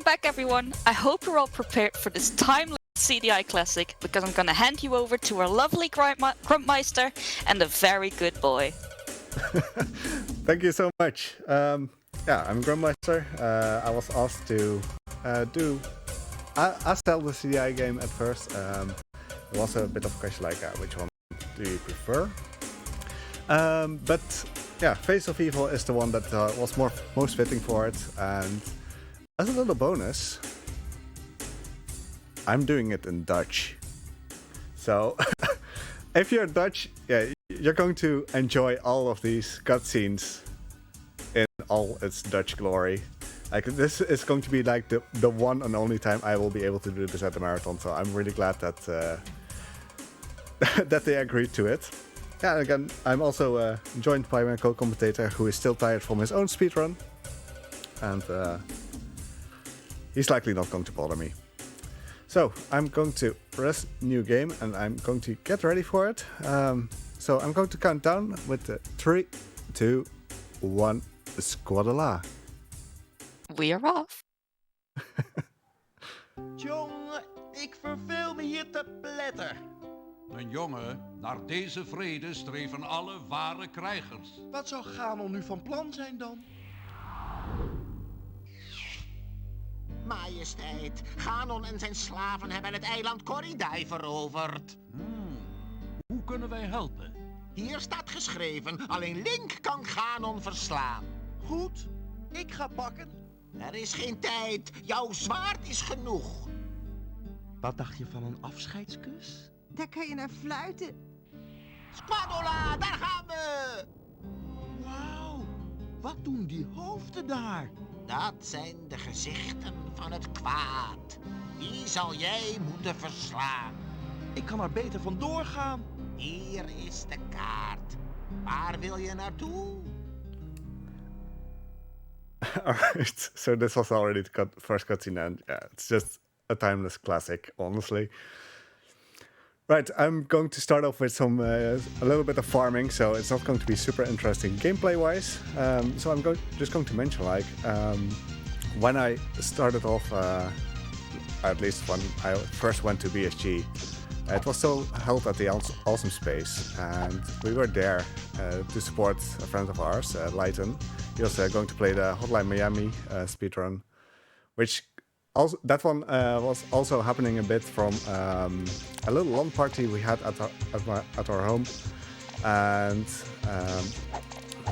back, everyone. I hope you're all prepared for this timeless CDI classic, because I'm gonna hand you over to our lovely Grumpmeister and a very good boy. Thank you so much. I'm Grumpmeister. I was asked to I sell the CDI game at first. There was a bit of a question like, which one do you prefer? But yeah, Face of Evil is the one that was most fitting for it. And as a little bonus, I'm doing it in Dutch. So if you're Dutch, yeah, you're going to enjoy all of these cutscenes in all its Dutch glory. Like, this is going to be like the one and only time I will be able to do this at the marathon. So I'm really glad that that they agreed to it. Yeah, again, I'm also joined by my co-commentator who is still tired from his own speedrun. And he's likely not going to bother me. So I'm going to press new game and I'm going to get ready for it. So I'm going to count down with 3, 2, 1, squadala. We are off. Jongen, ik verveel me hier te pletter. Mijn jongen, naar deze vrede streven alle ware krijgers. Wat zou Ganon nu van plan zijn dan? Majesteit, Ganon en zijn slaven hebben het eiland Corridai veroverd. Hoe kunnen wij helpen? Hier staat geschreven, alleen Link kan Ganon verslaan. Goed, ik ga pakken. Er is geen tijd, jouw zwaard is genoeg. Wat dacht je van een afscheidskus? Daar kan je naar fluiten. Squadola, daar gaan we! Wauw, wat doen die hoofden daar? Dat zijn de gezichten van het kwaad. Die zal jij moeten verslaan. Ik kan er beter vandoor gaan. Hier is de kaart. Waar wil je naartoe? Alright, so this was already the first cutscene, and yeah, it's just a timeless classic, honestly. Right, I'm going to start off with some a little bit of farming, so it's not going to be super interesting gameplay-wise. So I'm just going to mention, like, when I started off, at least when I first went to BSG, it was still held at the Awesome Space, and we were there to support a friend of ours, Lighton. He was going to play the Hotline Miami speedrun, which also, that one was also happening a bit from a little LAN party we had at our home. And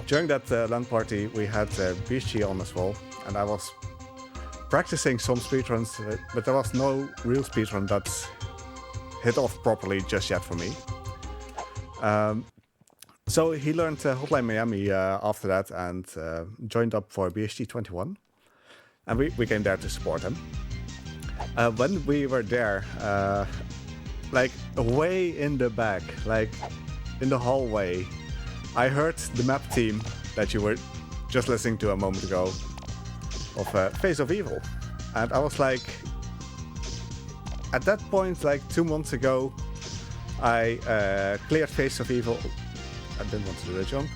during that LAN party we had BSG on as well, and I was practicing some speedruns, but there was no real speedrun that hit off properly just yet for me. So he learned Hotline Miami after that and joined up for BSG 21. And we came there to support him. When we were there, like way in the back, like in the hallway, I heard the map team that you were just listening to a moment ago of Face of Evil. And I was like, at that point, like 2 months ago, I cleared Face of Evil. I didn't want to do a jump.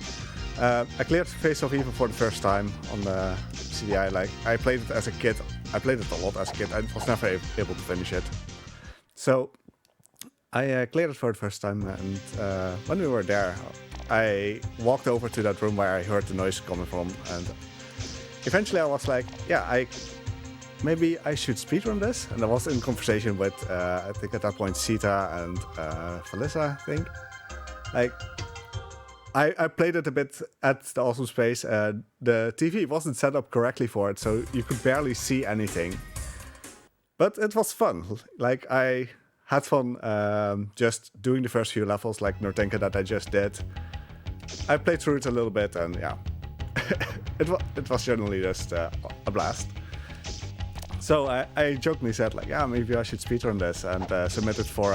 I cleared Face of Evil for the first time on the CDI. Like, I played it as a kid. I played it a lot as a kid. I was never able to finish it. So I cleared it for the first time, and when we were there, I walked over to that room where I heard the noise coming from, and eventually I was like, yeah, maybe I should speedrun this. And I was in conversation with, I think at that point, Sita and Felissa, I think. Like, I played it a bit at the Awesome Space. The TV wasn't set up correctly for it, so you could barely see anything. But it was fun. Like, I had fun just doing the first few levels, like Nortenka that I just did. I played through it a little bit, and yeah, it was generally just a blast. So I jokingly said, like, yeah, maybe I should speedrun this and submit it for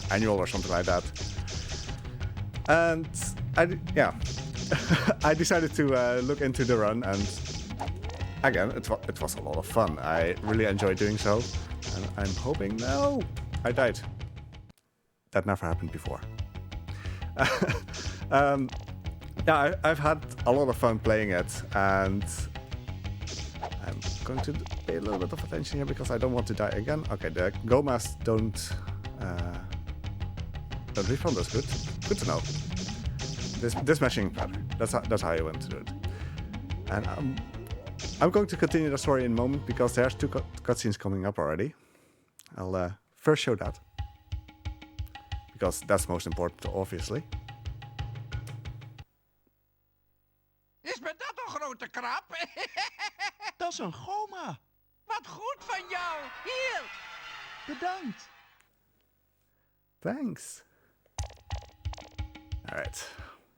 annual or something like that. And I decided to look into the run, and again, it was a lot of fun. I really enjoyed doing so, and I'm hoping... No! I died. That never happened before. Yeah, I've had a lot of fun playing it, and I'm going to pay a little bit of attention here because I don't want to die again. Okay, the Gomas don't respawn. That's good. Good to know. This meshing pattern. That's how you want to do it. And I'm going to continue the story in a moment because there's 2 cutscenes coming up already. I'll first show that. Because that's most important, obviously. Is me dat een grote krab? Dat is een goma. Wat goed van jou. Hier. Bedankt. Thanks. Alright.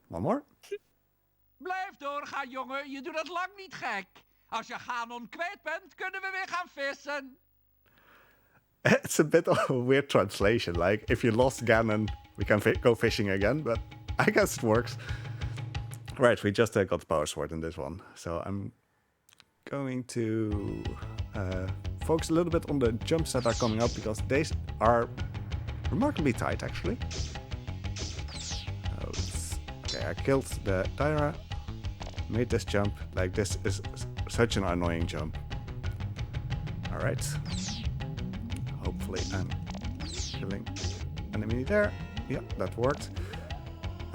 One more. Blijf doorgaan, jongen. Je doet het lang niet gek. Als je Ganon kwijt bent, kunnen we weer gaan vissen. It's a bit of a weird translation. Like, if you lost Ganon, we can go fishing again. But I guess it works. Right, we just got the power sword in this one. So I'm going to focus a little bit on the jumps that are coming up. Because these are remarkably tight, actually. Okay, I killed the Dyra. Made this jump. Like, this is such an annoying jump. Alright. Hopefully I'm killing enemy there. Yeah, that worked.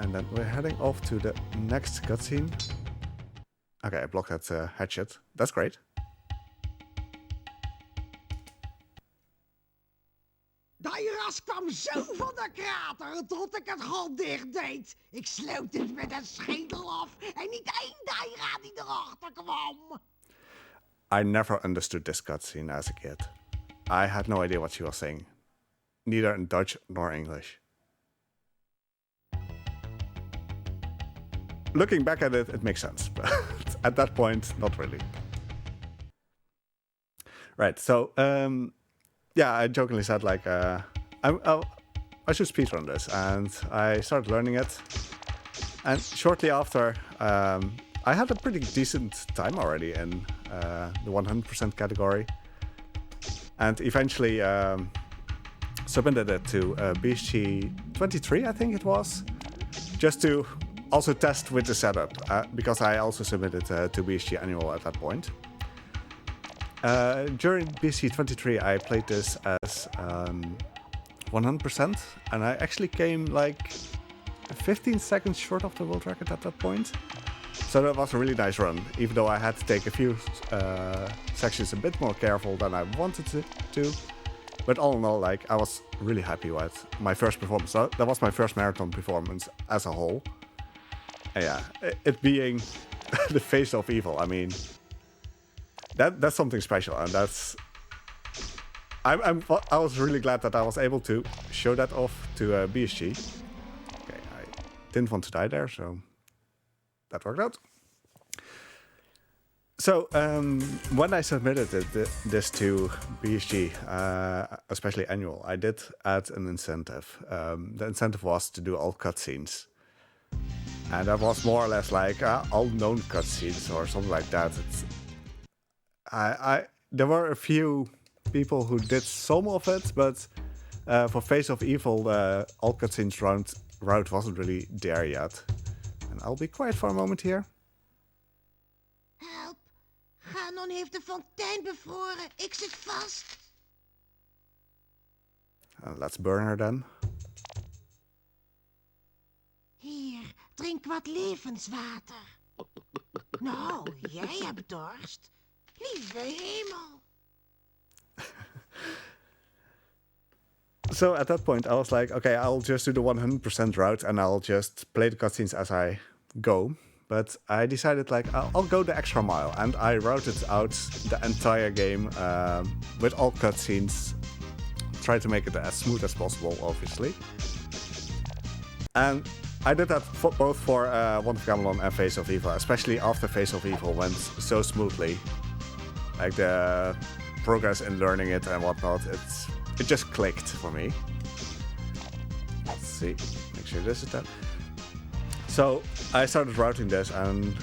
And then we're heading off to the next cutscene. Okay, I blocked that headshot. That's great. Dairas kwam zo van de krater tot ik het gat dicht deed. Ik sloot het met een schedel af en niet één Daira die erachter kwam. I never understood this cutscene as a kid. I had no idea what she was saying. Neither in Dutch nor English. Looking back at it, it makes sense. But at that point, not really. Right, so, yeah, I jokingly said, like, I should speedrun this. And I started learning it. And shortly after, I had a pretty decent time already in the 100% category. And eventually submitted it to BSG 23, I think it was. Just to also test with the setup. Because I also submitted to BSG Annual at that point. During BSG 23, I played this as 100%. And I actually came like 15 seconds short of the world record at that point. So that was a really nice run, even though I had to take a few sections a bit more careful than I wanted to. But all in all, like, I was really happy with my first performance. So that was my first marathon performance as a whole. And yeah, it being the face of evil, I mean, that's something special, and that's... I was really glad that I was able to show that off to BSG. Okay, I didn't want to die there, so that worked out. So, when I submitted this to BSG, especially Annual, I did add an incentive. The incentive was to do all cutscenes. And that was more or less like all known cutscenes or something like that. There were a few people who did some of it, but for Face of Evil, the all cutscenes route wasn't really there yet. And I'll be quiet for a moment here. Help! Ganon heeft de fontein bevroren. Ik zit vast. Let's burn her then. Hier, drink wat levenswater. Nou, jij hebt dorst. Lieve hemel. So at that point, I was like, okay, I'll just do the 100% route and I'll just play the cutscenes as I go. But I decided, like, I'll go the extra mile. And I routed out the entire game with all cutscenes. Tried to make it as smooth as possible, obviously. And I did that both for Wand of Gamelon and Face of Evil. Especially after Face of Evil went so smoothly. Like, the progress in learning it and whatnot, it just clicked for me. Let's see, make sure this is that. So I started routing this, and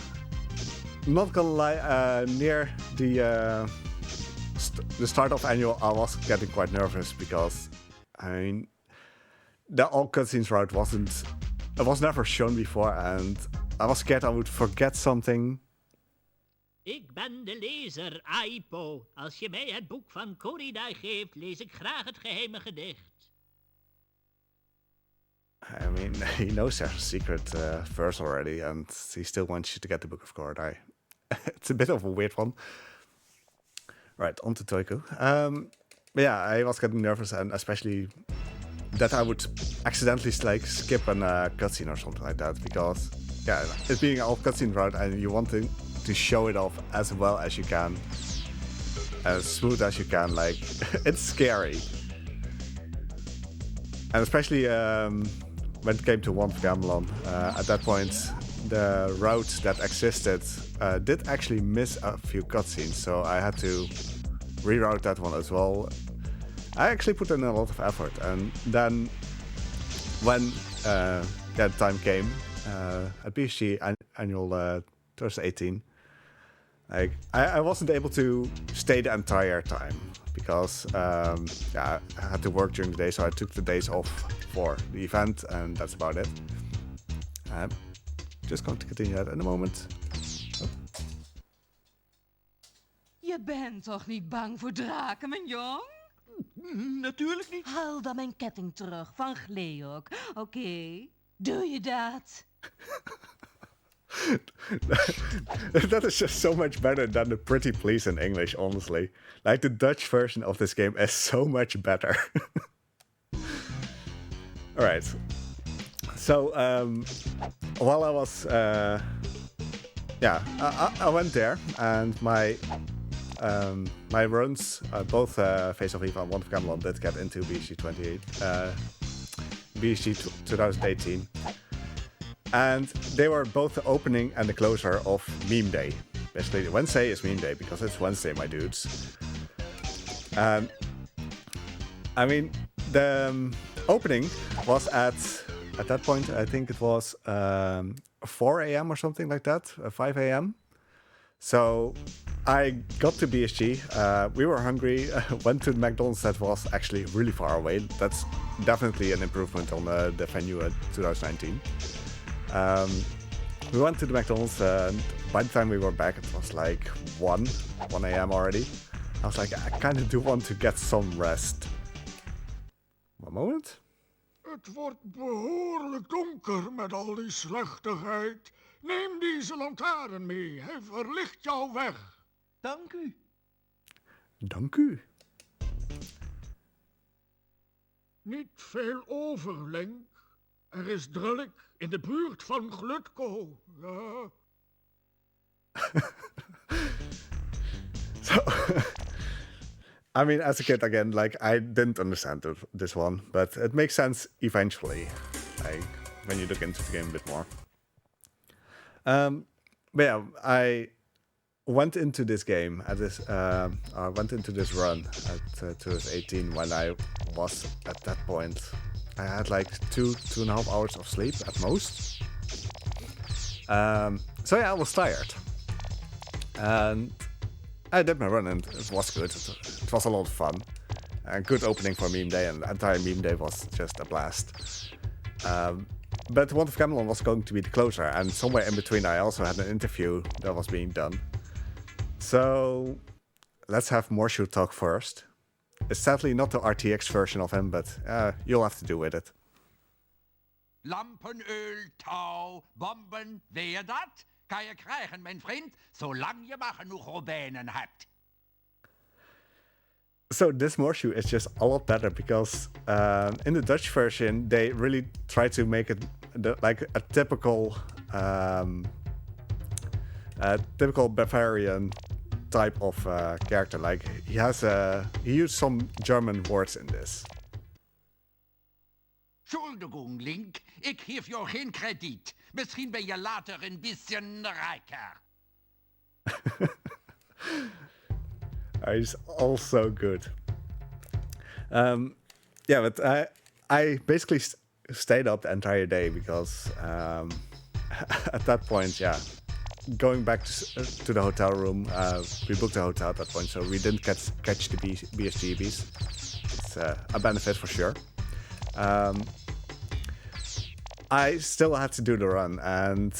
not gonna lie, near the start of Annual, I was getting quite nervous because, I mean, the all cutscenes route was never shown before, and I was scared I would forget something. Ik ben de lezer, Aipo. Als je mij het boek van Corridai geeft, lees ik graag het geheime gedicht. I mean, he knows there's a secret verse already, and he still wants you to get the Book of Korodai. It's a bit of a weird one. Right, on to Toiku. But yeah, I was getting nervous, and especially that I would accidentally like skip a cutscene or something like that, because yeah, it being all cutscene route, and you want to show it off as well as you can, as smooth as you can. Like, it's scary, and especially when it came to One for Gamelon, at that point, the route that existed did actually miss a few cutscenes, so I had to reroute that one as well. I actually put in a lot of effort, and then when that time came at BSG annual 2018, like I wasn't able to stay the entire time because yeah, I had to work during the day, so I took the days off for the event, and that's about it. I'm just going to continue that in a moment. Je bent toch niet bang voor draken, mijn jong? Natuurlijk niet. Haal dan mijn ketting terug van Gleok. Oké, doe je dat? That is just so much better than the pretty please in English, honestly. Like, the Dutch version of this game is so much better. Alright. So, while I was... yeah, I went there, and my runs, both Face of Eva and One for Gamelon, did get into BSG 2018. And they were both the opening and the closer of Meme Day. Basically, Wednesday is Meme Day because it's Wednesday, my dudes. I mean, the opening was at that point, I think it was 4 a.m. or something like that, 5 a.m. So I got to BSG, we were hungry, went to the McDonald's that was actually really far away. That's definitely an improvement on the venue at 2019. We went to the McDonald's, and by the time we were back, it was like 1 a.m. already. I was like, I kind of do want to get some rest. One moment. Het wordt behoorlijk donker met al die slechtigheid. Neem deze lantaarn mee, hij verlicht jouw weg. Dank u. Dank u. Niet veel over, Link. Er is druk in de buurt van Glutko. Ja. So, I mean, as a kid, again, like, I didn't understand this one, but it makes sense eventually, like, when you look into the game a bit more. But yeah, I went into this game at this, I went into this run at 2018 when I was at that point. I had like 2.5 hours of sleep at most. So yeah, I was tired. And I did my run, and it was good. It was a lot of fun. A good opening for Meme Day, and the entire Meme Day was just a blast. But One for Gamelon was going to be the closer, and somewhere in between I also had an interview that was being done. So let's have Morshu talk first. It's sadly not the RTX version of him, but you'll have to do with it. Lampen, Öl, Tau, Bomben, wer dat? Kan je krijgen, mijn vriend, zolang je maar genoeg robijnen hebt. So this Morshu is just a lot better because in the Dutch version they really try to make it like a typical Bavarian type of character. Like he used some German words in this. Entschuldigung, Link, ik geef jou geen krediet. Misschien ben je later een bisschen rijker. He's also good. Yeah, but I basically stayed up the entire day because at that point, yeah, going back to the hotel room, we booked a hotel at that point, so we didn't catch the BSGBs. It's a benefit for sure. I still had to do the run, and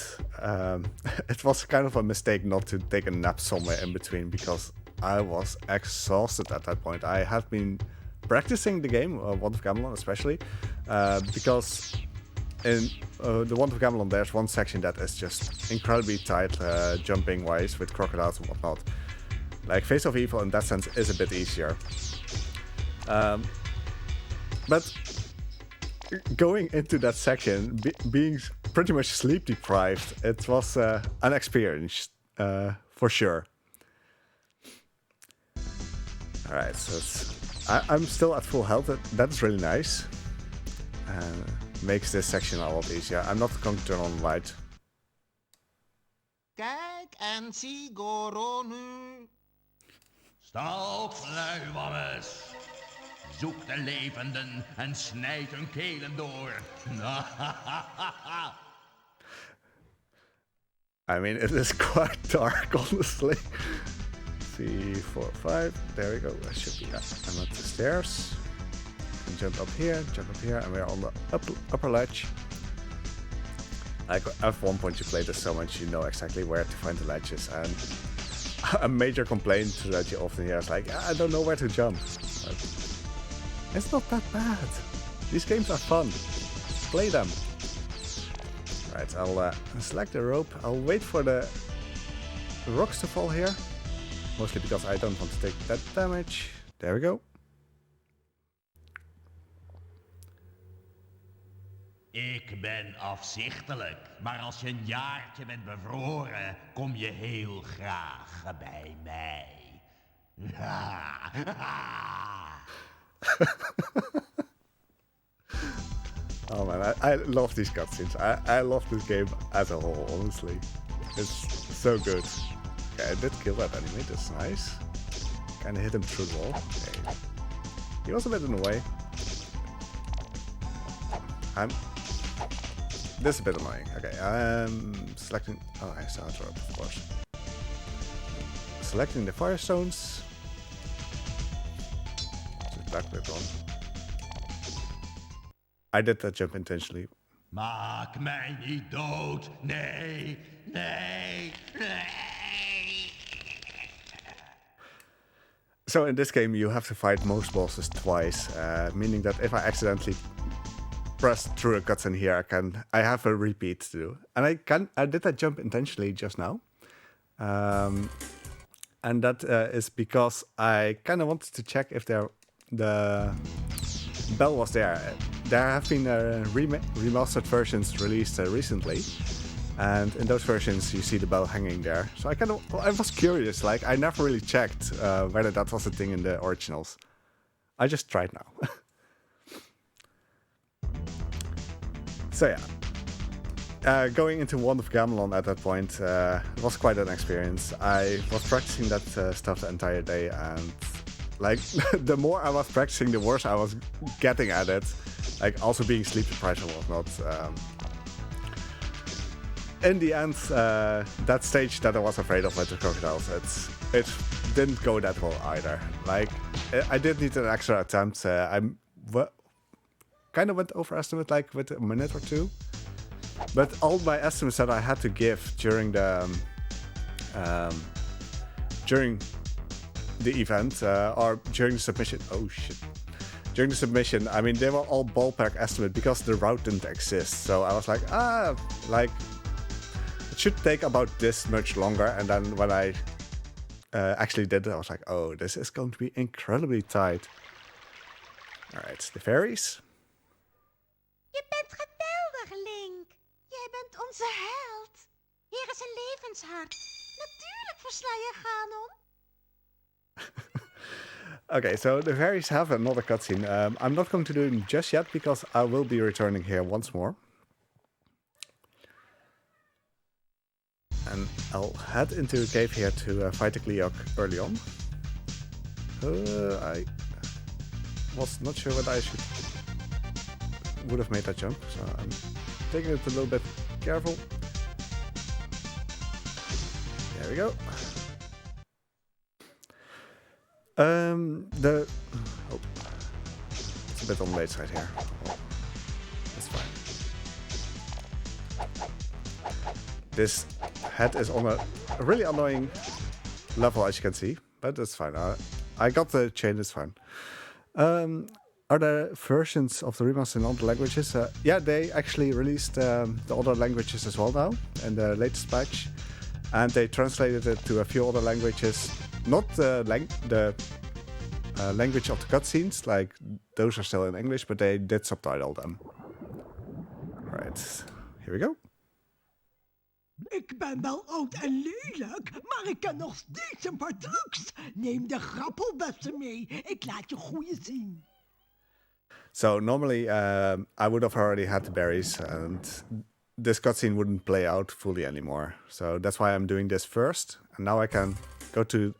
it was kind of a mistake not to take a nap somewhere in between because I was exhausted at that point. I had been practicing the game, Wand of Gamelon especially, because in the Wand of Gamelon there's one section that is just incredibly tight jumping wise with crocodiles and whatnot. Like Face of Evil in that sense is a bit easier. But going into that section, being pretty much sleep deprived, it was an experience for sure. Alright, so I'm still at full health. That's really nice. Makes this section a lot easier. I'm not going to turn on the light. Kijk en zie Goro nu. Sta op, sluiwammers. Zoek de levenden en snijd hun kelen door. I mean, it is quite dark, honestly. 3, 4, 5. There we go. I should be I'm at the stairs. And jump up here, and we're on the upper ledge. Like at one point you play this so much, you know exactly where to find the ledges. And a major complaint that you often hear is like, I don't know where to jump. But it's not that bad. These games are fun. Play them. Right, I'll select the rope. I'll wait for the rocks to fall here. Mostly because I don't want to take that damage. There we go. Ik ben afzichtelijk, maar als je een jaartje bent bevroren, kom je heel graag bij mij. Oh man, I love these cutscenes. I love this game as a whole, honestly. It's so good. Okay, I did kill that enemy, that's nice. Kinda hit him through the wall. Okay. He was a bit in the way. This is a bit annoying. Okay, I'm selecting... Oh, I saw a drop, of course. Selecting the firestones. Just back bit on. I did that jump intentionally. Maak mij niet dood. Nee, nee, nee. So in this game you have to fight most bosses twice, meaning that if I accidentally press through a cutscene here, I have a repeat to do. And I did that jump intentionally just now. And that is because I kind of wanted to check if the bell was there. There have been remastered versions released recently, and in those versions you see the bell hanging there. So I was curious, like I never really checked whether that was a thing in the originals. I just tried now. So yeah, going into Wand of Gamelon at that point was quite an experience. I was practicing that stuff the entire day, and like the more I was practicing, the worse I was getting at it. Like also being sleep deprived and whatnot. In the end, that stage that I was afraid of with the crocodiles, it didn't go that well either. Like I did need an extra attempt. Kind of went overestimate, like with a minute or two. But all my estimates that I had to give during the event or during the submission. Oh shit. During the submission, I mean, they were all ballpark estimate because the route didn't exist. So I was like, like it should take about this much longer. And then when I actually did it, I was like, oh, this is going to be incredibly tight. All right, the fairies. Je bent geweldig, Link. Jij bent onze held. Hier is een levenshart. Natuurlijk versla je Ganon. Okay, so the fairies have another cutscene. I'm not going to do them just yet because I will be returning here once more. And I'll head into a cave here to fight the Gleeok early on. I was not sure whether I would have made that jump, so I'm taking it a little bit careful. There we go. It's a bit on the late side here. Oh, that's fine. This head is on a really annoying level, as you can see, but that's fine. I got the chain, it's fine. Are there versions of the remaster in other languages? Yeah, they actually released the other languages as well now in the latest patch. And they translated it to a few other languages. Not the language of the cutscenes, like those are still in English, but they did subtitle them. Alright, here we go. Ik ben wel oud en lelijk, maar ik kan nog steeds een paar trucs. Neem de grappelbessen mee. Ik laat je goeie zien. So normally I would have already had the berries and this cutscene wouldn't play out fully anymore. So that's why I'm doing this first. And now I can go to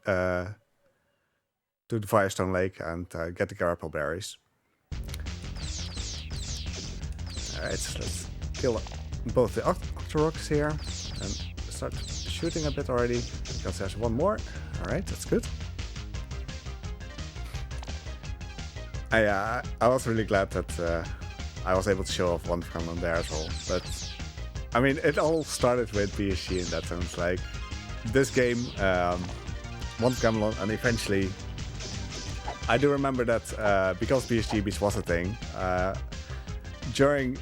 the Firestone Lake and get the grapple berries. Alright, so let's kill both the Octoroks here and start shooting a bit already because there's one more. Alright, that's good. I was really glad that I was able to show off one Gremlin there as well. But I mean, it all started with BSG in that sense. Like this game, one Gremlin, and eventually, I do remember that because BSG Beach was a thing. During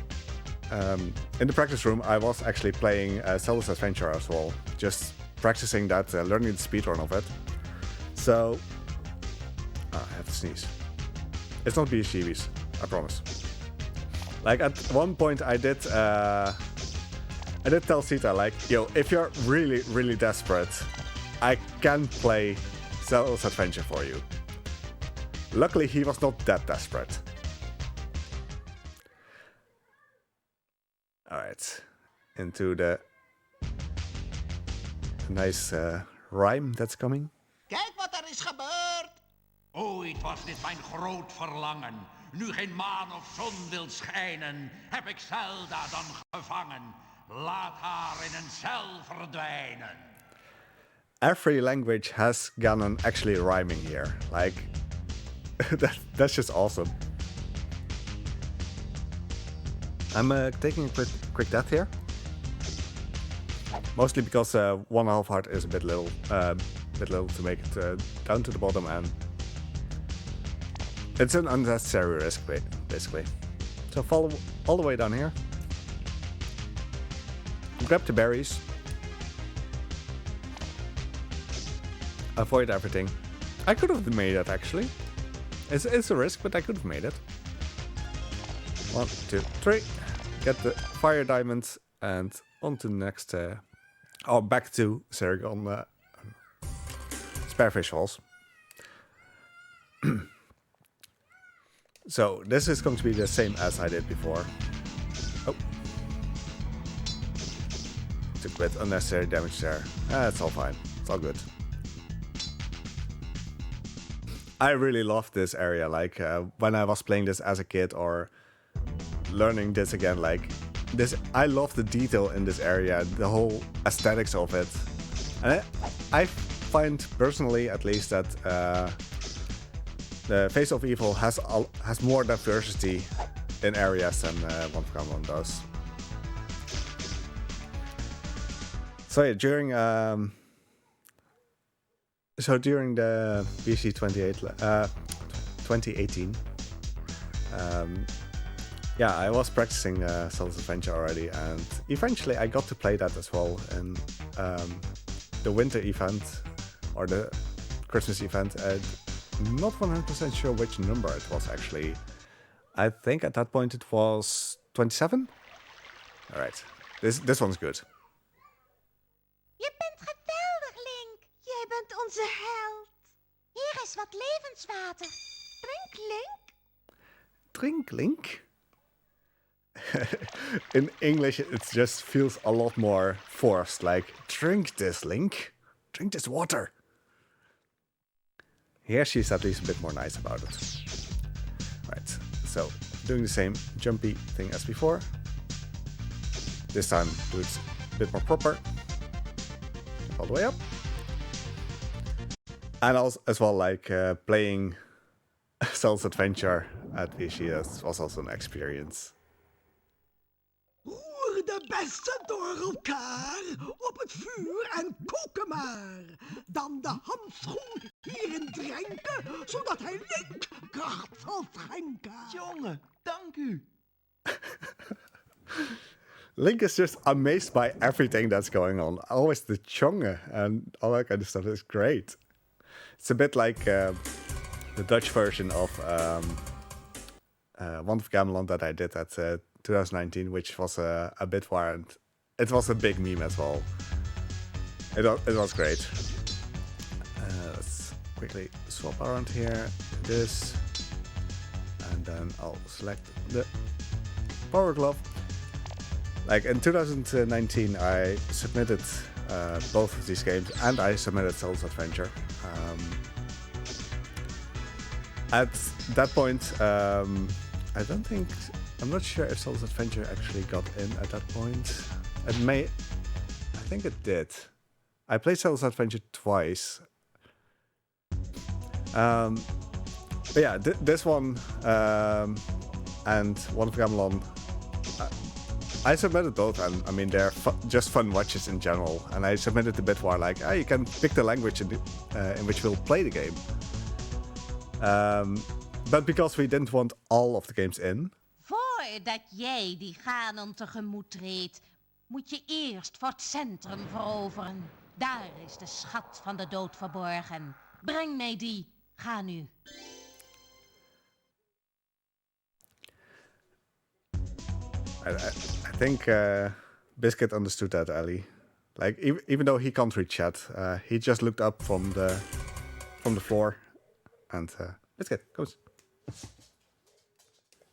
in the practice room, I was actually playing Zelda's Adventure as well, just practicing that, learning the speedrun of it. So I have to sneeze. It's not BSGBs, I promise. Like at one point I did tell Sita, like, yo, if you're really, really desperate, I can play Zelda's Adventure for you. Luckily he was not that desperate. Alright, into the nice rhyme that's coming. Kijk wat er is gebeurd! Ooit was dit mijn groot verlangen. Nu geen maan of zon wil schijnen, heb ik Zelda dan gevangen. Laat haar in een cel verdwijnen. Every language has Ganon actually rhyming here. Like, that's just awesome. I'm taking a quick death here. Mostly because 1.5 heart is a bit little to make it down to the bottom, and it's an unnecessary risk, basically. So follow all the way down here. Grab the berries. Avoid everything. I could have made it, actually. It's a risk, but I could have made it. 1, 2, 3. Get the fire diamonds and on to the next... back to Saragon Sparefish Falls. So this is going to be the same as I did before. Oh. Took a bit unnecessary damage there. It's all fine. It's all good. I really love this area. Like when I was playing this as a kid or learning this again, like this, I love the detail in this area, the whole aesthetics of it. And I find personally, at least, that the Face of Evil has more diversity in areas than One One does. So yeah, during the BSG 2018, yeah, I was practicing Zelda's Adventure already, and eventually I got to play that as well in the winter event or the Christmas event. I'm not 100% sure which number it was actually. I think at that point it was 27. All right, this one's good. Je bent geweldig, Link. Jij bent onze held. Hier is wat levenswater. Drink, Link. Drink, Link? In English, it just feels a lot more forced. Like, drink this, Link. Drink this water. Here she's at least a bit more nice about it. Right, so doing the same jumpy thing as before. This time do it a bit more proper. All the way up. And also, as well, like playing Zelda's Adventure at BSG was also an experience. Roer de beste door elkaar op het vuur en koken maar. Dan de handschoen hierin drenken, zodat hij Link kracht zal schenken. Jongen, dank u. Link is just amazed by everything that's going on. Always the chonge and all that kind of stuff is great. It's a bit like the Dutch version of Wand of Gamelon that I did at 2019, which was a bit wild. It was a big meme as well. It was great. Let's quickly swap around here. This. And then I'll select the Power Glove. Like in 2019, I submitted both of these games, and I submitted Soul's Adventure. At that point, I'm not sure if Soul's Adventure actually got in at that point. I think it did. I played Soul's Adventure twice. But yeah, this one and One of Gamelon, I submitted both, and I mean they're just fun watches in general. And I submitted the bit where like, you can pick the language in which we'll play the game. But because we didn't want all of the games in. Voordat jij die Ganon tegemoet treedt, moet je eerst voor het centrum veroveren. Daar is de schat van de dood verborgen. Breng mij die. Ga nu. I think Biscuit understood that, Ellie. Like even though he can't read chat, he just looked up from the floor, and Biscuit goes.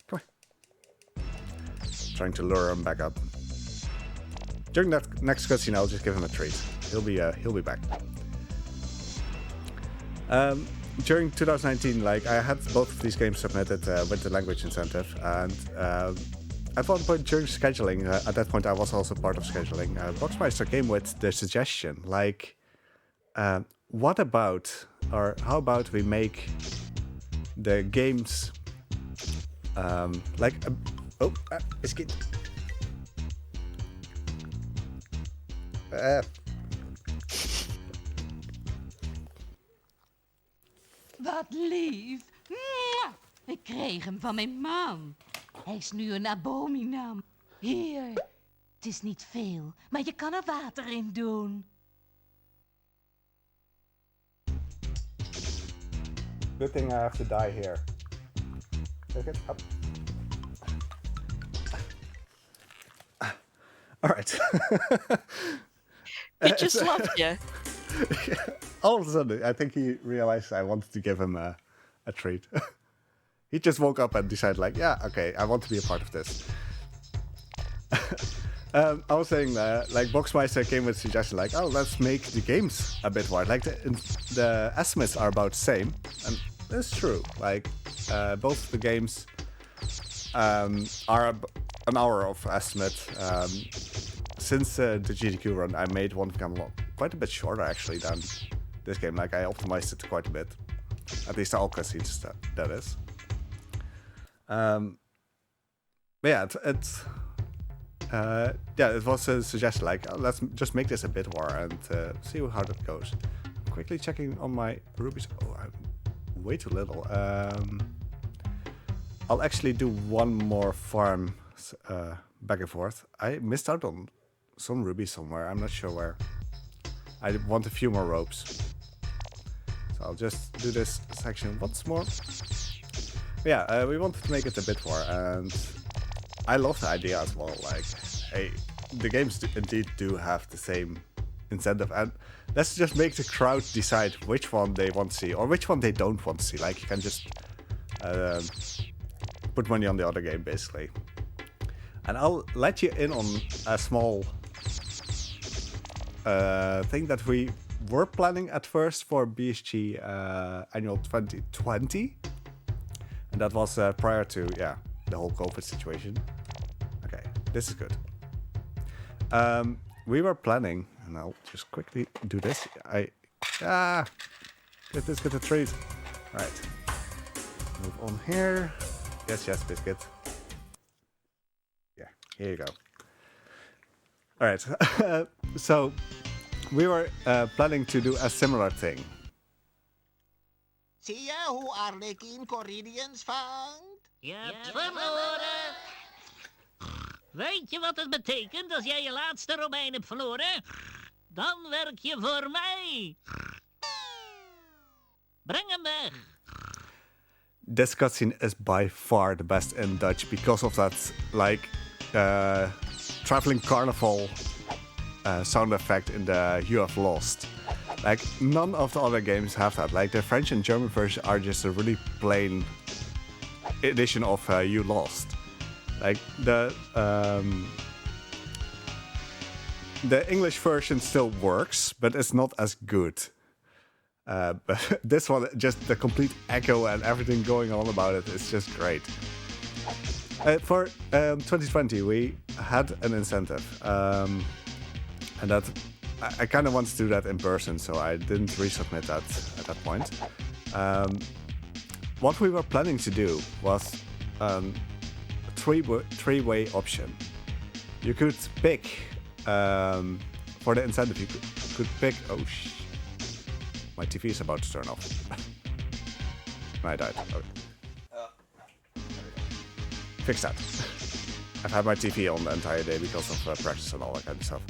Come on. Trying to lure him back up. During that next cutscene, I'll just give him a treat. He'll be back. During 2019, like I had both of these games submitted with the language incentive, and at one point during scheduling, at that point I was also part of scheduling, Grumpmeister came with the suggestion, like, what about, or how about we make the games, like, Biscuit. Wat lief. Mwah! Ik kreeg hem van mijn man. Hij is nu een abominam. Hier, het is niet veel, maar je kan er water in doen. Good thing I have to die here. Okay, up. All right. He just loved you. All of a sudden, I think he realized I wanted to give him a treat. He just woke up and decided, like, yeah, okay, I want to be a part of this. I was saying, like, Boxmeister came with a suggestion, like, oh, let's make the games a bit wide. Like, the estimates are about the same, and that's true. Like, both the games are an hour of estimate. Since the GDQ run, I made One of Gamelon quite a bit shorter, actually, than this game. Like, I optimized it quite a bit. At least all cutscenes, that is. But yeah, it was a suggestion, like, oh, let's just make this a bit more and see how that goes. I'm quickly checking on my rubies. Oh, I'm way too little. I'll actually do one more farm back and forth. I missed out on some rubies somewhere. I'm not sure where. I want a few more ropes. So I'll just do this section once more. Yeah, we wanted to make it a bit more, and I love the idea as well. Like, hey, the games indeed do have the same incentive, and let's just make the crowd decide which one they want to see or which one they don't want to see. Like, you can just put money on the other game, basically. And I'll let you in on a small thing that we were planning at first for BSG Annual 2020. And that was prior to, the whole COVID situation. Okay, this is good. We were planning, and I'll just quickly do this. Get this, get a treat. Right. Move on here. Yes, Biscuit. Yeah, here you go. All right. So we were planning to do a similar thing. Zie je hoe Arlequin Corridians vangt? Je hebt verloren. Weet je wat het betekent als jij je laatste Romein hebt verloren? Dan werk je voor mij. Breng hem weg. This cutscene is by far the best in Dutch because of that, like, traveling carnival sound effect in the You Have Lost. Like, none of the other games have that. Like, the French and German version are just a really plain edition of You Lost. Like, the English version still works, but it's not as good. But this one, just the complete echo and everything going on about it is just great. For 2020, we had an incentive, and that I kind of wanted to do that in person, so I didn't resubmit that at that point. What we were planning to do was a three-way option. You could pick for the incentive. You could pick. Oh, my TV is about to turn off. I died. Okay. Fix that. I've had my TV on the entire day because of practice and all that kind of stuff.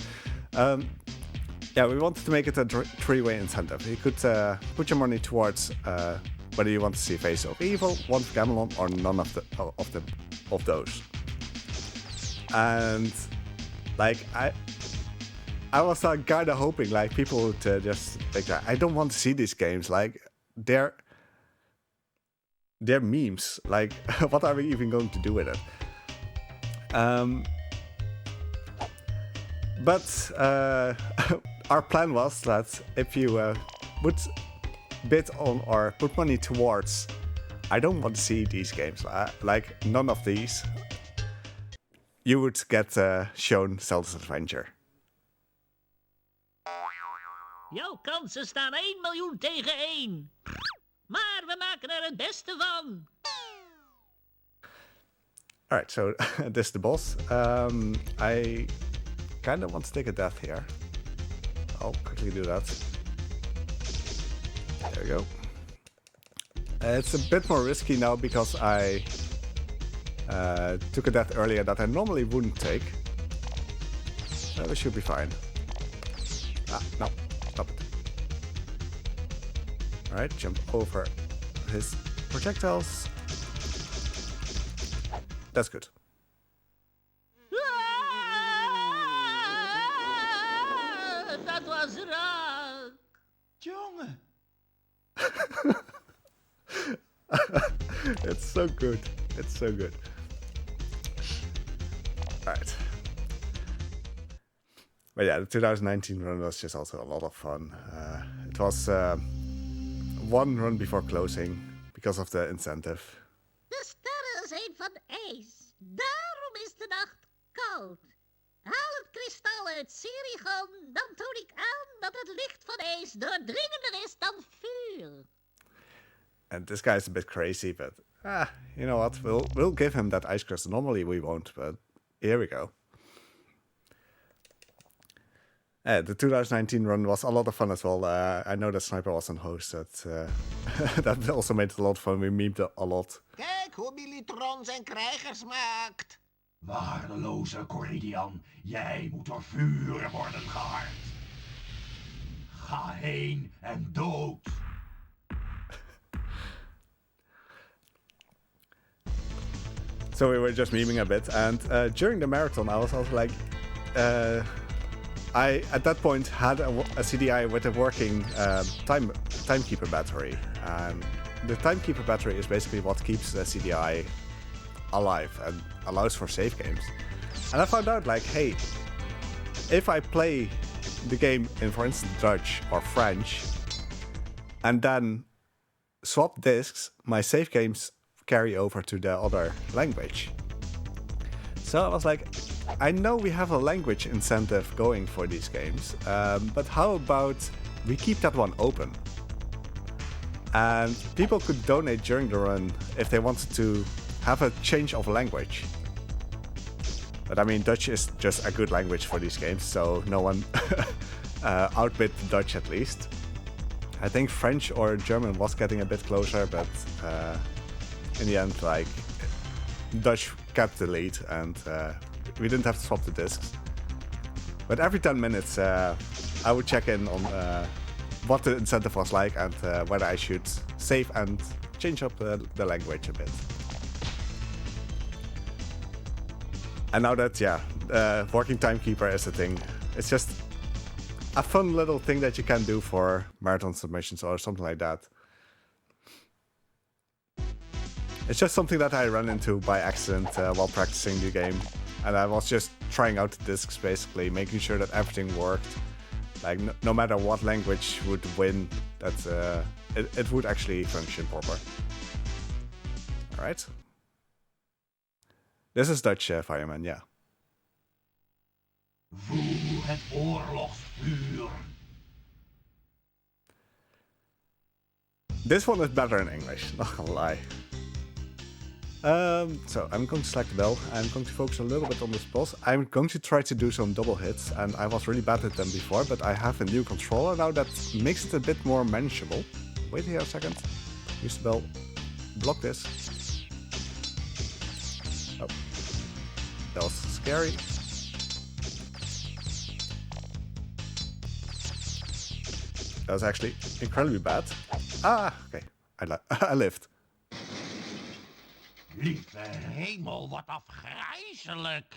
Yeah, we wanted to make it a three-way incentive. You could put your money towards whether you want to see Face of Evil, One for Gamelon, or none of those. And like I was kind of hoping like people would just like, I don't want to see these games. Like they're memes. Like what are we even going to do with it? But our plan was that if you would bid on or put money towards, I don't want to see these games. Like none of these. You would get shown Zelda's Adventure. Jouw kansen staan 1 miljoen tegen 1. Maar we maken er het beste van. Alright, so this is the boss. I kind of want to take a death here. I'll quickly do that. There we go. It's a bit more risky now because I took a death earlier that I normally wouldn't take. We should be fine. Ah, no. Stop it. Alright, jump over his projectiles. That's good. Dat was raak. Jongen. It's so good. It's so good. Alright. But yeah, the 2019 run was just also a lot of fun. It was one run before closing because of the incentive. De sterren zijn van ijs. Daarom is de nacht koud. Haal het kristal uit Serigon, dan toon ik aan dat het licht van ijs doordringender is dan vuur. And this guy's a bit crazy, but you know what? We'll give him that ice crystal. Normally we won't, but here we go. The 2019 run was a lot of fun as well. I know that Sniper was on host. That also made it a lot of fun. We memed a lot. Kijk hoe Militron zijn krijgers maakt. Waardeloze Corridian, jij moet door vuur worden gehard. Ga heen en dood. So we were just memeing a bit, and during the marathon, I was also like, I at that point had a CDI with a working timekeeper battery, and the timekeeper battery is basically what keeps the CDI alive and allows for save games. And I found out like, hey, if I play the game in, for instance, Dutch or French, and then swap discs, my save games carry over to the other language. So I was like, I know we have a language incentive going for these games, but how about we keep that one open? And people could donate during the run if they wanted to have a change of language. But I mean, Dutch is just a good language for these games, so no one outbid Dutch at least. I think French or German was getting a bit closer, but in the end, like, Dutch kept the lead, and we didn't have to swap the discs. But every 10 minutes, I would check in on what the incentive was like and whether I should save and change up the language a bit. And now that, working timekeeper is a thing, it's just a fun little thing that you can do for marathon submissions or something like that. It's just something that I ran into by accident while practicing the game. And I was just trying out the discs, basically, making sure that everything worked. Like, no matter what language would win, that it would actually function proper. Alright. This is Dutch Fireman, yeah. Voel het oorlogsvuur. This one is better in English, not gonna lie. So I'm going to select the bell. I'm going to focus a little bit on this boss. I'm going to try to do some double hits, and I was really bad at them before, but I have a new controller now that makes it a bit more manageable. Wait here a second. Use the bell. Block this. Oh. That was scary. That was actually incredibly bad. Ah, okay. I lived. Lieve hemel, wat afgrijzelijk.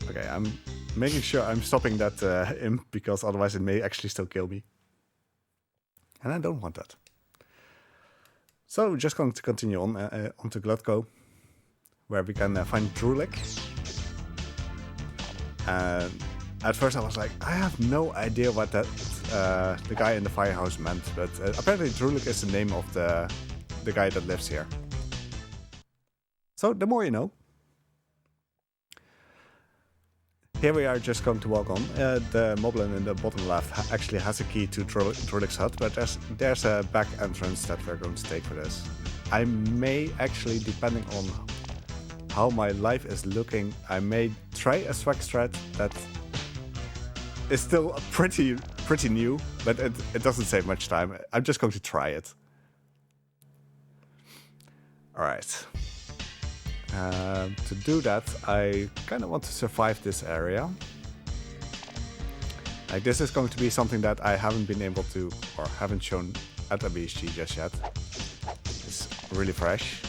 Okay, I'm making sure I'm stopping that imp, because otherwise it may actually still kill me. And I don't want that. So we're just going to continue on onto Glutko, where we can find Drulik. And at first I was like, I have no idea what that the guy in the firehouse meant, but apparently Drulik is the name of the guy that lives here. So the more you know. Here we are just going to walk on. The moblin in the bottom left actually has a key to Drulik's hut, but there's a back entrance that we're going to take for this. I may actually, depending on how my life is looking, I may try a swag strat that is still pretty new, but it doesn't save much time. I'm just going to try it. Alright. To do that, I kind of want to survive this area. Like, this is going to be something that I haven't been able to, or haven't shown at a BSG just yet. It's really fresh.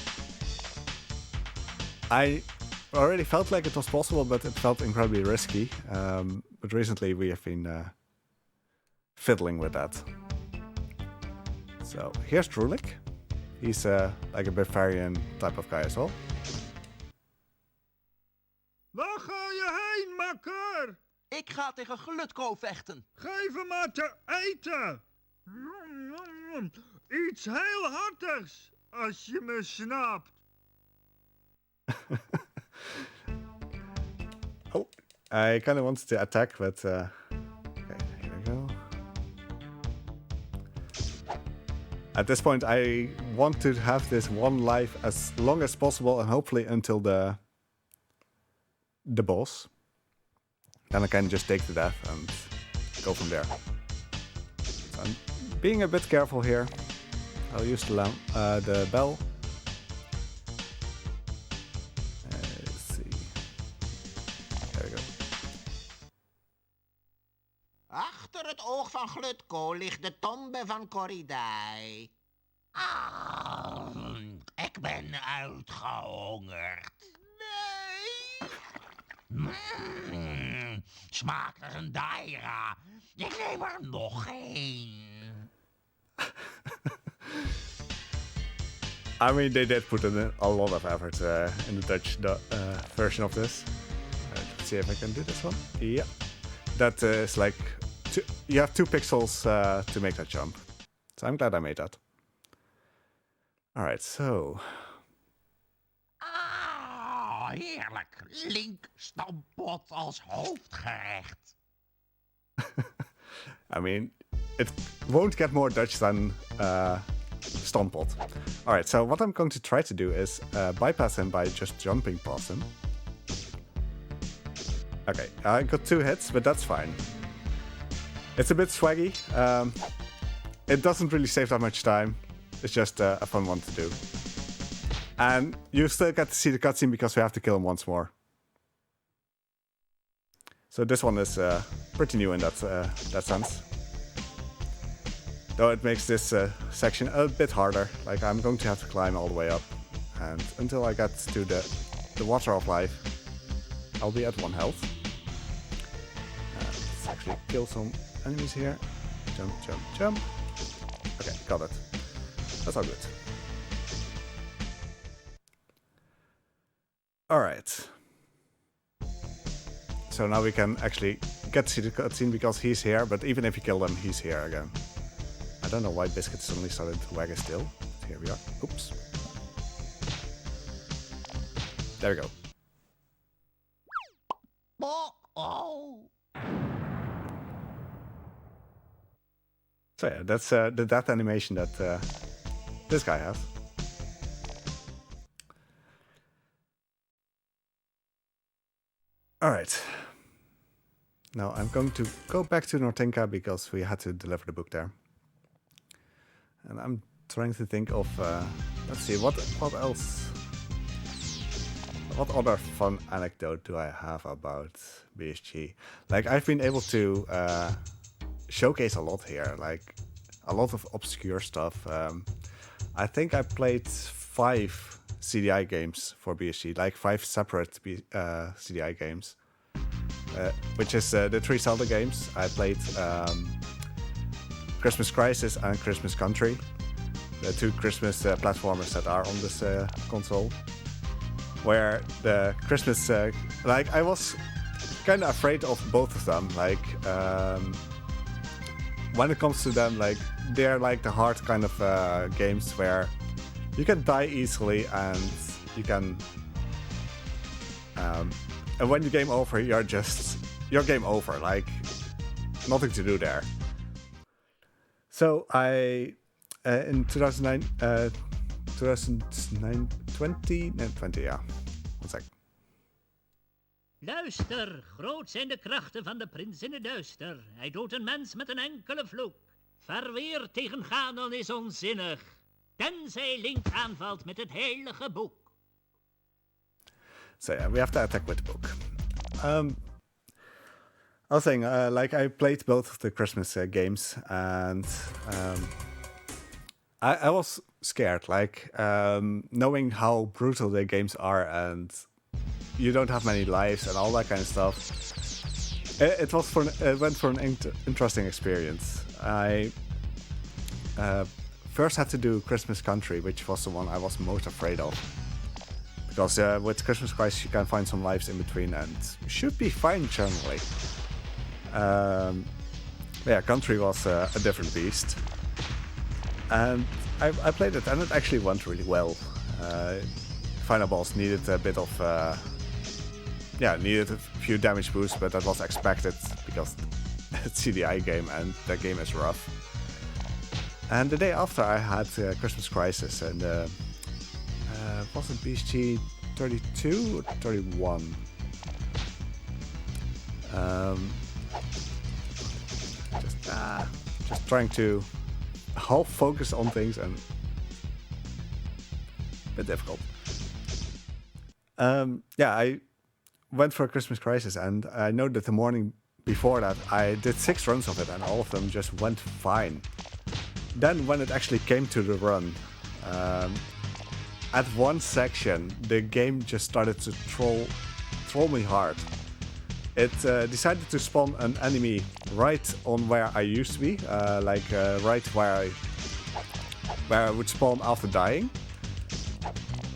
I already felt like it was possible, but it felt incredibly risky. But recently we have been fiddling with that. So here's Drulik. He's like a barbarian type of guy as well. Waar ga je heen, makker? Ik ga tegen Glutko vechten. Geef hem maar te eten. Iets heel hartigs, als je me snapt. Oh, I kind of wanted to attack, but okay, here we go. At this point, I want to have this one life as long as possible, and hopefully until the boss. Then I can just take the death and go from there. So I'm being a bit careful here. I'll use the bell. Let's see. There we go. Achter het oog van Glutko ligt de tombe van Corridai. Ik ben uitgehongerd. Smaakt als een daira. Ik neem er nog één. I mean, they did put in a lot of effort in the Dutch version of this. Let's see if I can do this one. Yeah. That is like, you have 2 pixels to make that jump. So I'm glad I made that. Alright, so... Heerlijk. Link stampot als hoofdgerecht. I mean, it won't get more Dutch than Stompot. Alright, so what I'm going to try to do is bypass him by just jumping past him. Okay, I got 2 hits, but that's fine. It's a bit swaggy. It doesn't really save that much time. It's just a fun one to do. And you still get to see the cutscene because we have to kill him once more. So this one is pretty new in that sense. Though it makes this section a bit harder. Like I'm going to have to climb all the way up. And until I get to the water of life, I'll be at 1 health. Let's actually kill some enemies here. Jump, jump, jump. Okay, got it. That's all good. Alright. So now we can actually get to see the cutscene because he's here, but even if you kill him, he's here again. I don't know why Biscuit suddenly started to wag his tail. Here we are. Oops. There we go. Oh. So yeah, that's the death animation that this guy has. Alright. Now I'm going to go back to Nortinka because we had to deliver the book there. And I'm trying to think of, let's see, what else? What other fun anecdote do I have about BSG? Like, I've been able to showcase a lot here, like a lot of obscure stuff. I think I played 5 CDI games for BSG, like 5 separate CDI games, which is the 3 Zelda games. I played Christmas Crisis and Christmas Country, the 2 Christmas platformers that are on this console. Where the Christmas, like I was kind of afraid of both of them. Like when it comes to them, like they're like the hard kind of games where you can die easily and you can, and when you game over, you're game over. Like nothing to do there. So I in 2009. 2020, ja. One sec. Luister, groot zijn de krachten van de prins in het duister. Hij doodt een mens met een enkele vloek. Verweer tegen Ganon is onzinnig, tenzij Link aanvalt met het heilige boek. So yeah, we have to attack with the book. I was saying, like I played both of the Christmas games, and I was scared, like knowing how brutal the games are and you don't have many lives and all that kind of stuff. It went for an interesting experience. I first had to do Christmas Country, which was the one I was most afraid of. Because with Christmas Crisis you can find some lives in between and should be fine generally. Yeah, Country was a different beast. And I played it and it actually went really well. Final boss needed a bit of, needed a few damage boosts, but that was expected because it's a CDI game and that game is rough. And the day after I had Christmas Crisis and was it BSG 32 or 31? Just trying to half focus on things and a bit difficult. I went for a Christmas Crisis and I know that the morning before that I did 6 runs of it and all of them just went fine. Then when it actually came to the run, at one section the game just started to troll me hard. It decided to spawn an enemy right on where I used to be, right where I would spawn after dying,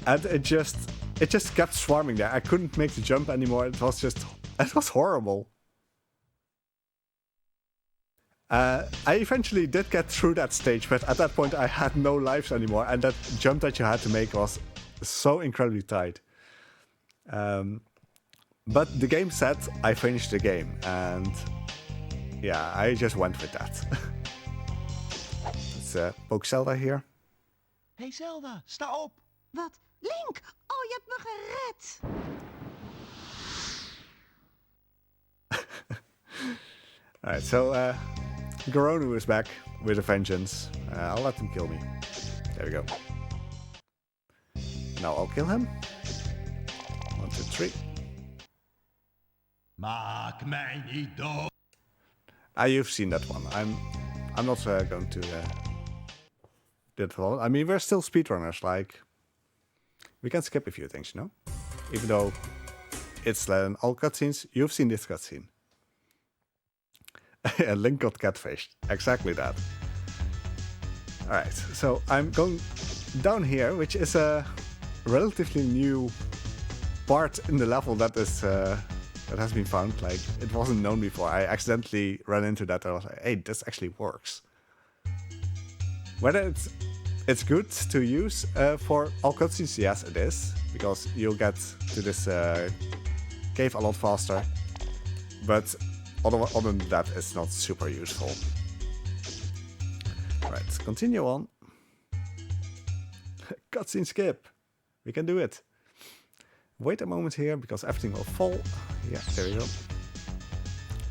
and it just kept swarming there. I couldn't make the jump anymore. It was horrible. I eventually did get through that stage, but at that point I had no lives anymore, and that jump that you had to make was so incredibly tight. But the game said I finished the game, and yeah, I just went with that. Let's poke Zelda here. Hey Zelda, sta op. Wat? Link! Oh, je hebt me gered! Alright, so Garonu is back with a vengeance. I'll let him kill me. There we go. Now I'll kill him. 1, 2, 3. Maak mij niet dood. You've seen that one. I'm not going to do that one. I mean, we're still speedrunners. Like, we can skip a few things, you know? Even though it's all cutscenes, you've seen this cutscene. And Link got catfished. Exactly that. Alright, so I'm going down here, which is a relatively new part in the level that is that has been found. Like, it wasn't known before. I accidentally ran into that and I was like, hey, this actually works. Whether it's good to use for all cutscenes, yes it is, because you'll get to this cave a lot faster. But other than that, it's not super useful. Right, continue on. Cutscene skip. We can do it. Wait a moment here, because everything will fall. Yeah, there we go.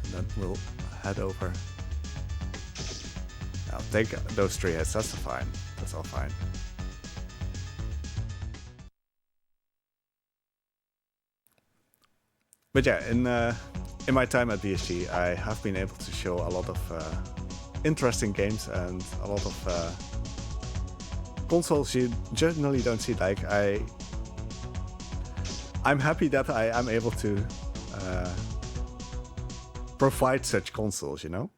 And then we'll head over. I'll take those 3 hits, that's fine. That's all fine. But yeah, in my time at BSG, I have been able to show a lot of interesting games and a lot of consoles you generally don't see. Like, I'm happy that I am able to provide such consoles, you know?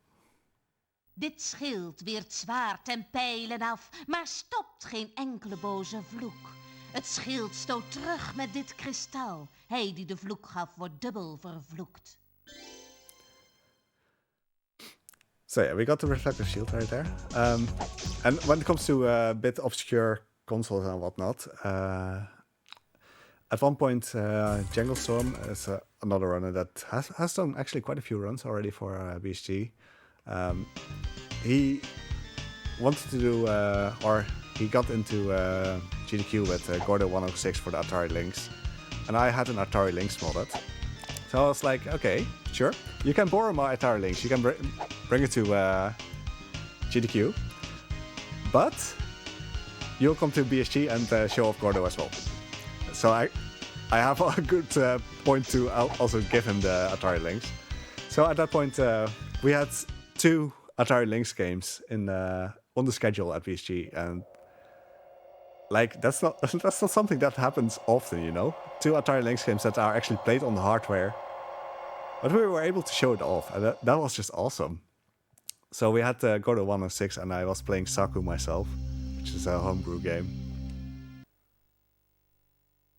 Dit schild weert zwaard en pijlen af, maar stopt geen enkele boze vloek. Het schild stoot terug met dit kristal. Hij die de vloek gaf, wordt dubbel vervloekt. So yeah, we got the reflective shield right there. And when it comes to a bit obscure consoles and whatnot, at one point, Lustrum is another runner that has done actually quite a few runs already for BSG. He wanted to do, or he got into GDQ with Gordo 106 for the Atari Lynx, and I had an Atari Lynx modded. So I was like, okay, sure, you can borrow my Atari Lynx, you can bring it to GDQ, but you'll come to BSG and show off Gordo as well. So I have a good point to also give him the Atari Lynx. So at that point, we had 2 Atari Lynx games on the schedule at BSG, and like that's not something that happens often, you know. 2 Atari Lynx games that are actually played on the hardware, but we were able to show it off, and that was just awesome. So we had Gordo 106, and I was playing Saku myself, which is a homebrew game.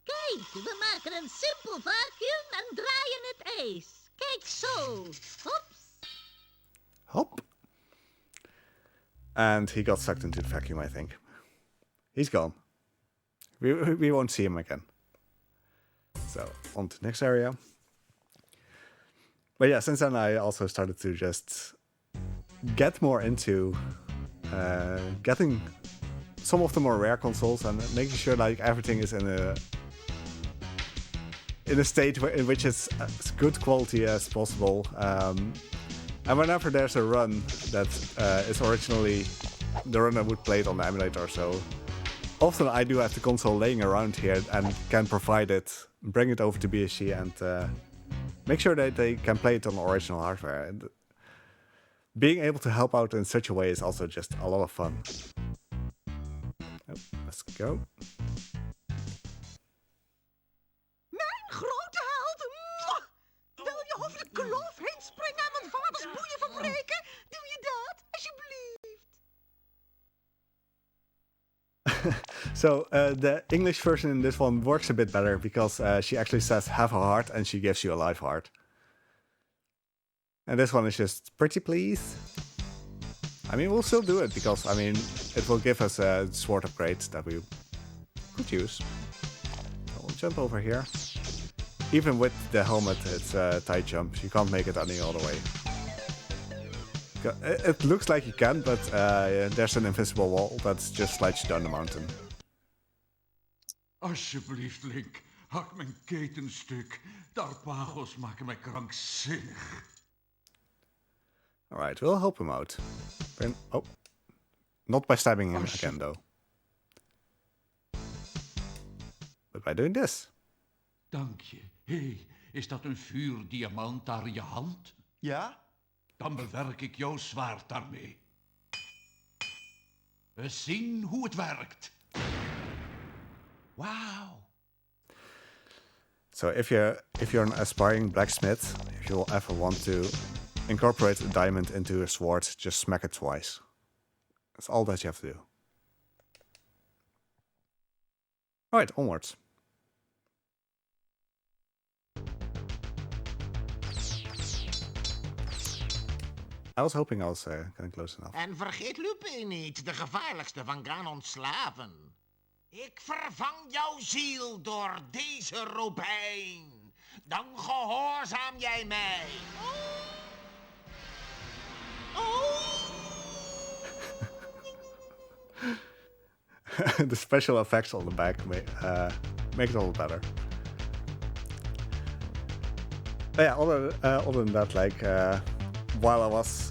Kijk, we maken een simpel vacuüm en draaien het ijs. Kijk zo. Hops. Hop. And he got sucked into the vacuum, I think. He's gone. We won't see him again. So, on to the next area. But yeah, since then I also started to just get more into getting some of the more rare consoles and making sure like everything is in a state in which it's as good quality as possible. And whenever there's a run that is originally the run I would play it on the emulator, so often I do have the console laying around here and can provide it, bring it over to BSG and make sure that they can play it on original hardware. And being able to help out in such a way is also just a lot of fun. Oh, let's go. Mijn grote held! Mwah! Wil je hoffelijk kloof heen springen en mijn vaders boeien verbreken? Doe je dat, alsjeblieft? So the English version in this one works a bit better because she actually says have a heart and she gives you a live heart. And this one is just pretty please. I mean, we'll still do it because, I mean, it will give us a sword upgrade that we could use. So we'll jump over here. Even with the helmet, it's a tight jump. You can't make it any other way. It looks like you can, but yeah, there's an invisible wall that just slides you down the mountain. Alsjeblieft, Link. Hak mijn keten stuk. De arpagos maken mij krankzinnig. Alright, we'll help him out. Oh. Not by stabbing him again, though. But by doing this. Dank je. Hé, is dat een vuurdiamant daar in je hand? Ja? Dan bewerk ik jouw zwaard daarmee. We zien hoe het werkt. Wauw. So if you're an aspiring blacksmith, if you will ever want to incorporate a diamond into a sword, just smack it twice. That's all that you have to do. Alright, onwards. I was hoping I was getting close enough. En vergeet Lupin niet, de gevaarlijkste van Ganon's slaven. Ik vervang jouw ziel door deze robijn. Dan gehoorzaam jij mij. The special effects on the back make it all better. But yeah, other than that, like while I was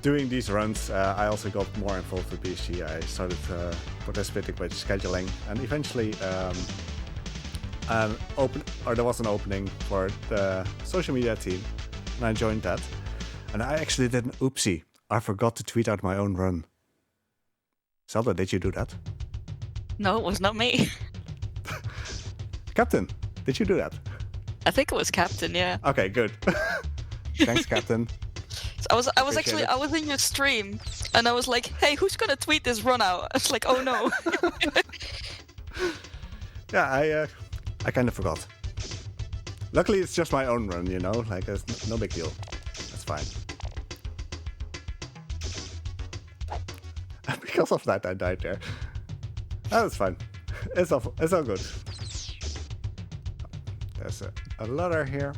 doing these runs, I also got more involved with BSG. I started participating with scheduling, and eventually there was an opening for the social media team, and I joined that. And I actually did an oopsie. I forgot to tweet out my own run. Zelda, did you do that? No, it was not me. Captain, did you do that? I think it was Captain, yeah. Okay, good. Thanks, Captain. So I was actually, I was in your stream, and I was like, hey, who's gonna tweet this run out? I was like, oh no. Yeah, I kind of forgot. Luckily, it's just my own run, you know? Like, it's no big deal. That's fine. Because of that, I died there. Oh, that's fine. It's all good. There's a ladder here.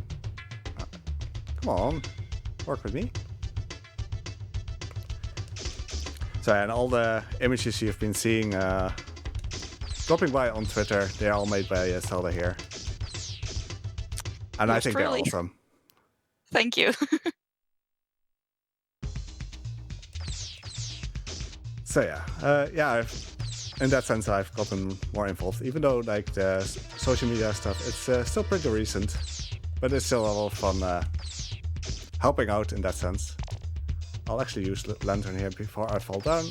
Come on, work with me. So, and all the images you've been seeing dropping by on Twitter, they're all made by Zelda here. And I think they're awesome. Thank you. So yeah, in that sense, I've gotten more involved. Even though like the social media stuff, it's still pretty recent, but it's still a lot of fun helping out in that sense. I'll actually use lantern here before I fall down.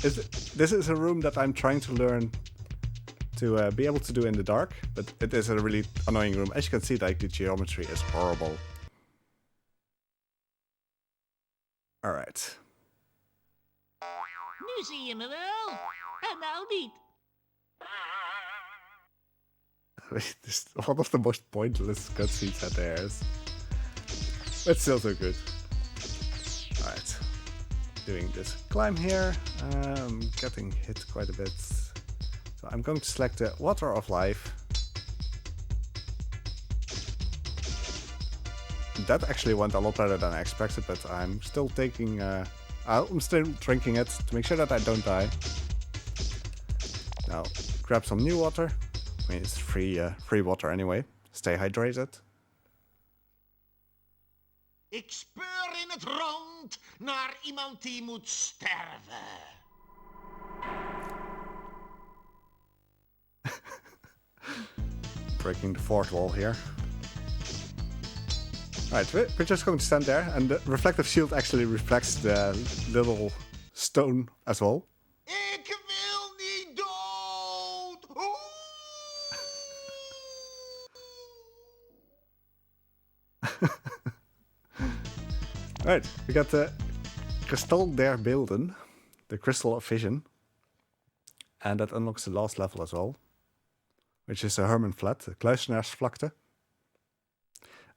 This is a room that I'm trying to learn to be able to do in the dark, but it is a really annoying room. As you can see, like the geometry is horrible. All right. Nu zie je me wel. En nou niet. This is one of the most pointless cutscenes that there is. But still so good. Alright. Doing this climb here. Getting hit quite a bit. So I'm going to select the Water of Life. That actually went a lot better than I expected, but I'm still taking... I'm still drinking it to make sure that I don't die. Now, grab some new water. I mean, it's free water anyway. Stay hydrated. Ik speur in het rond naar iemand die moet sterven. Breaking the fourth wall here. Alright, we're just going to stand there, and the reflective shield actually reflects the little stone as well. Ik wil niet dood! Alright, we got the Kristal der Beelden, the Crystal of Vision. And that unlocks the last level as well, which is a Hermanflat, the Kluisenaarsvlakte.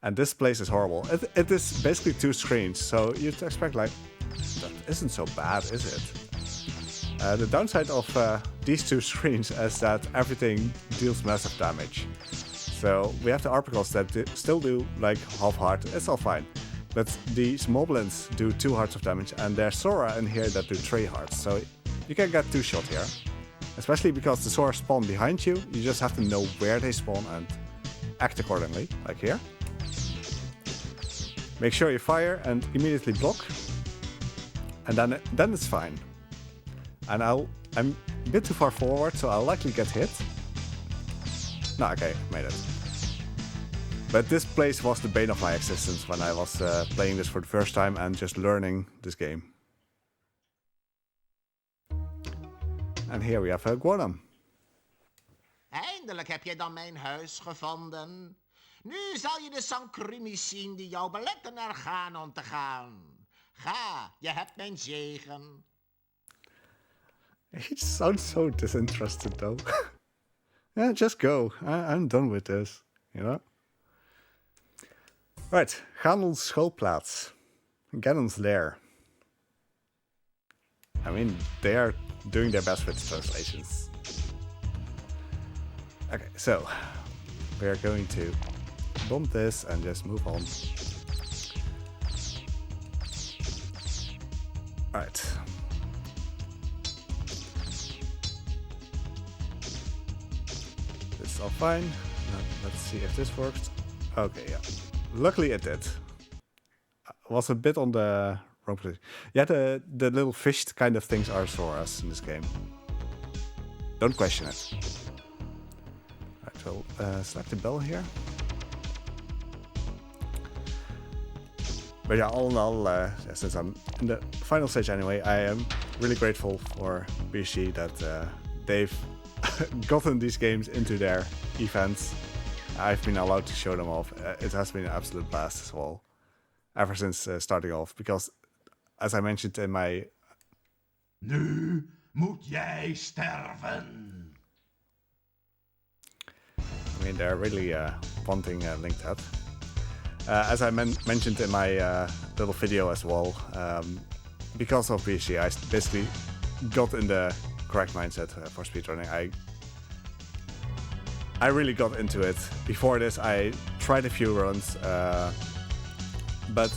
And this place is horrible. It is basically two screens, so you'd expect like, that isn't so bad, is it? The downside of these two screens is that everything deals massive damage. So we have the arpagos that still do like half heart, it's all fine. But these moblins do 2 hearts of damage, and there's Sora in here that do 3 hearts. So you can get 2 shot here. Especially because the Sora spawn behind you, you just have to know where they spawn and act accordingly, like here. Make sure you fire and immediately block. And then it's fine. And I'm a bit too far forward, so I'll likely get hit. No, okay, made it. But this place was the bane of my existence when I was playing this for the first time and just learning this game. And here we have Guanam. Eindelijk heb je dan mijn huis gevonden. Nu zal je de Sankrumis zien die jou beletten naar Ganon te gaan. Ga, je hebt mijn zegen. He sounds so disinterested though. Yeah, just go. I'm done with this, you know? Right, Ganon's schoolplaats. Ganon's lair. I mean, they are doing their best with the translations. Okay, so we are going to bomb this and just move on. Alright. This is all fine. Now, let's see if this works. Okay, yeah. Luckily it did. Was a bit on the wrong position. Yeah, the little fish kind of things are Soras in this game. Don't question it. Alright, so select the bell here. But yeah, all in all, since I'm in the final stage anyway, I am really grateful for BSG that they've gotten these games into their events. I've been allowed to show them off. It has been an absolute blast as well, ever since starting off. Because, as I mentioned in my... Nu moet jij sterven. I mean, they're really wanting Link Dead. As I mentioned in my little video as well, because of BSG, I basically got in the correct mindset for speedrunning. I really got into it. Before this, I tried a few runs, but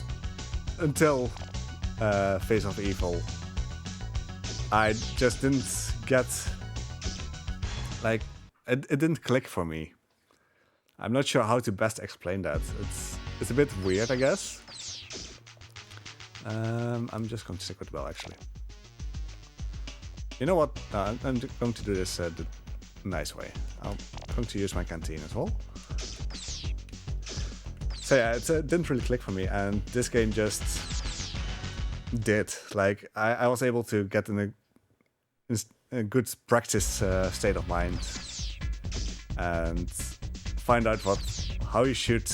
until Face of Evil, I just didn't get... Like, it didn't click for me. I'm not sure how to best explain that. It's a bit weird, I guess. I'm just going to stick with Bell, actually. You know what? I'm going to do this the nice way. I'm going to use my canteen as well. So yeah, it didn't really click for me, and this game just did. Like, I was able to get in a good practice state of mind and find out how you should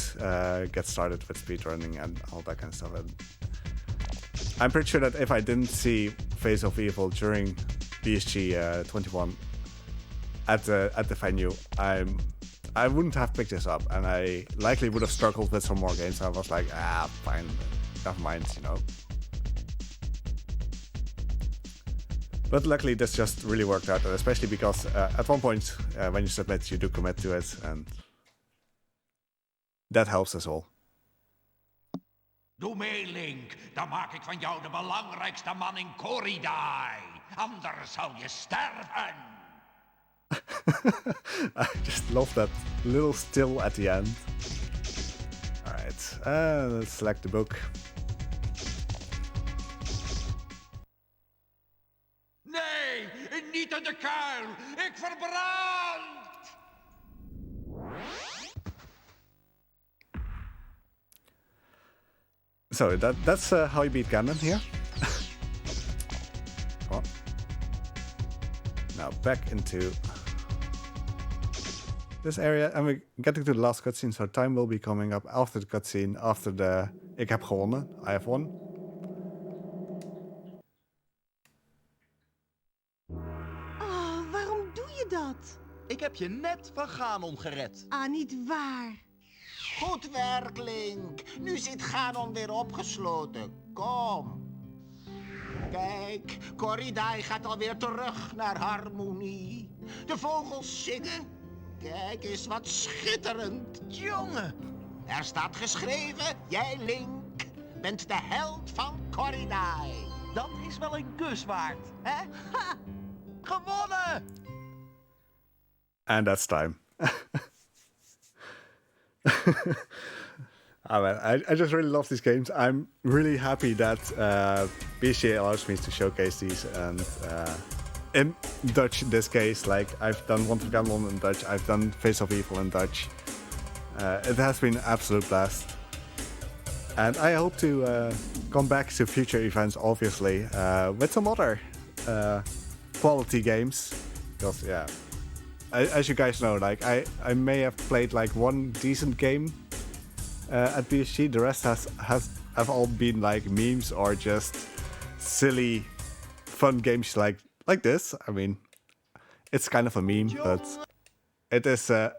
get started with speedrunning and all that kind of stuff. And I'm pretty sure that if I didn't see Face of Evil during BSG 21 at the venue, I wouldn't have picked this up, and I likely would have struggled with some more games. I was like, fine, never mind, you know. But luckily this just really worked out, especially because at one point when you submit, you do commit to it, and that helps as well. Doe mee, Link. Dan maak ik van jou de belangrijkste man in Corridai. Anders zal je sterven. I just love that little still at the end. Alright, let's select the book. Nee, niet in de kuil. Ik verbrand. So that's how you beat Ganon here. Oh. Now back into this area, and we're getting to the last cutscene, so time will be coming up after the cutscene, after the ik heb gewonnen, I have won. Oh, waarom doe je dat? Ik heb je net van Ganon gered. Ah, niet waar. Goed werk, Link. Nu zit Ganon weer opgesloten. Kom. Kijk, Corridai gaat alweer terug naar harmonie. De vogels zingen. Kijk eens wat schitterend. Jongen! Er staat geschreven, jij Link, bent de held van Corridai. Dat is wel een kus waard, hè? Ha! Gewonnen! And that's time. Oh man, I just really love these games. I'm really happy that BSG allows me to showcase these, and in Dutch in this case, like I've done One for Gamelon in Dutch, I've done Face of Evil in Dutch. It has been an absolute blast. And I hope to come back to future events, obviously, with some other quality games. Because, yeah, as you guys know, like I may have played like one decent game at BSG. The rest have all been like memes or just silly, fun games like this. I mean, it's kind of a meme, but it is, yeah,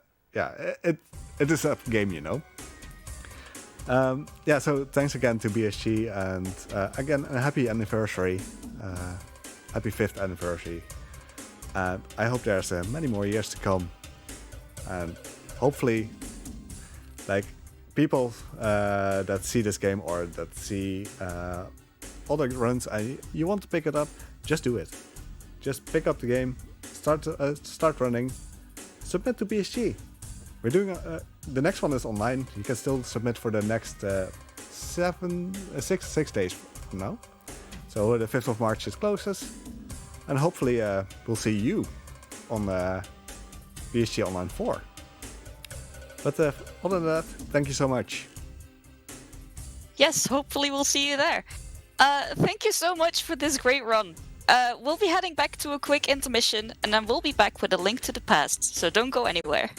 it is a game, you know. Yeah, so thanks again to BSG, and again, a happy anniversary, happy 5th anniversary. I hope there's many more years to come, and hopefully, like, people that see this game or that see other runs and you want to pick it up, just do it. Just pick up the game, start running, submit to BSG. We're doing the next one is online. You can still submit for the next 6 days from now. So the 5th of March is closest, and hopefully we'll see you on BSG Online 4. But other than that, thank you so much. Yes, hopefully we'll see you there. Thank you so much for this great run. We'll be heading back to a quick intermission, and then we'll be back with a link to the past, so don't go anywhere.